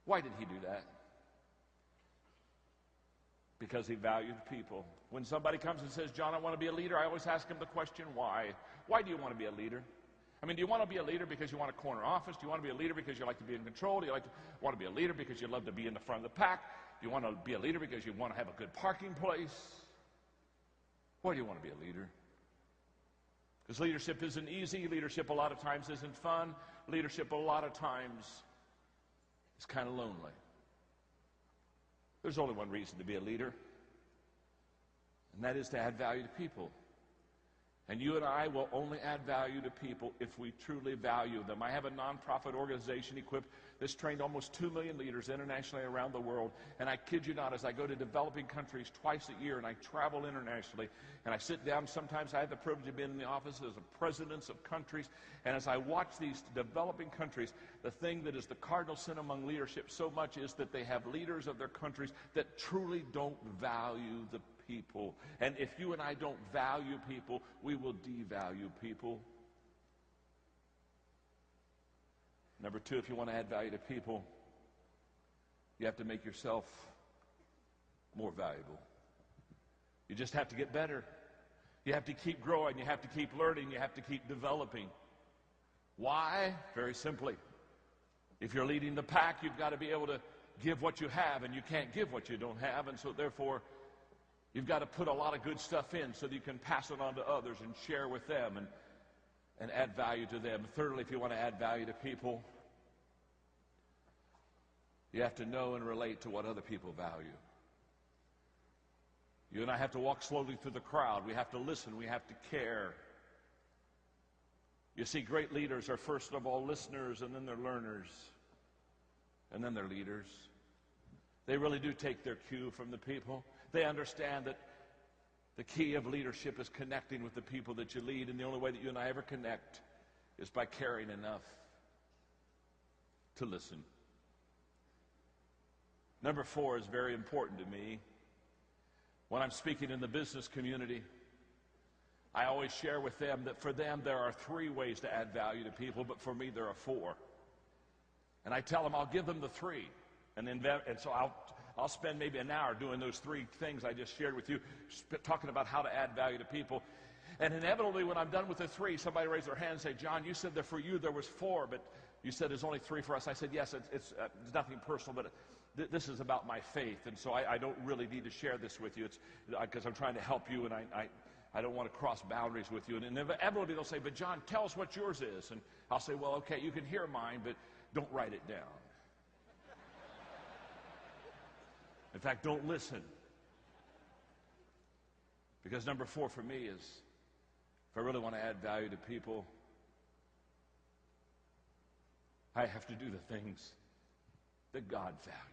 Why did he do that? Because he valued people. When somebody comes and says, John, I want to be a leader, I always ask them the question, why? Why do you want to be a leader? I mean, do you want to be a leader because you want a corner office? Do you want to be a leader because you like to be in control? Do you want to be a leader because you love to be in the front of the pack? Do you want to be a leader because you want to have a good parking place? Why do you want to be a leader? Because leadership isn't easy. Leadership a lot of times isn't fun. Leadership a lot of times is kind of lonely. There's only one reason to be a leader, and that is to add value to people. And you and I will only add value to people if we truly value them. I have a nonprofit organization, Equip, that's trained almost 2 million leaders internationally around the world. And I kid you not, as I go to developing countries twice a year and I travel internationally, and I sit down, sometimes I have the privilege of being in the offices of presidents of countries. And as I watch these developing countries, the thing that is the cardinal sin among leadership so much is that they have leaders of their countries that truly don't value the people. And if you and I don't value people, we will devalue people. Number two, if you want to add value to people, you have to make yourself more valuable. You just have to get better. You have to keep growing. You have to keep learning. You have to keep developing. Why? Very simply. If you're leading the pack, you've got to be able to give what you have, and you can't give what you don't have, and so therefore you've got to put a lot of good stuff in so that you can pass it on to others and share with them and add value to them. Thirdly, if you want to add value to people, you have to know and relate to what other people value. You and I have to walk slowly through the crowd. We have to listen. We have to care. You see, great leaders are first of all listeners, and then they're learners, and then they're leaders. They really do take their cue from the people. They understand that the key of leadership is connecting with the people that you lead, and the only way that you and I ever connect is by caring enough to listen. Number four is very important to me. When I'm speaking in the business community, I always share with them that for them there are 3 ways to add value to people, but for me there are 4. And I tell them I'll give them the 3. And so I'll spend maybe an hour doing those 3 things I just shared with you, talking about how to add value to people. And inevitably, when I'm done with the 3, somebody raise their hand and say, John, you said that for you there was 4, but you said there's only 3 for us. I said, yes, it's nothing personal, but this is about my faith, and so I don't really need to share this with you. It's because I'm trying to help you, and I don't want to cross boundaries with you. And inevitably they'll say, but John, tell us what yours is. And I'll say, well, okay, you can hear mine, but don't write it down. In fact, don't listen. Because number 4 for me is, if I really want to add value to people, I have to do the things that God values.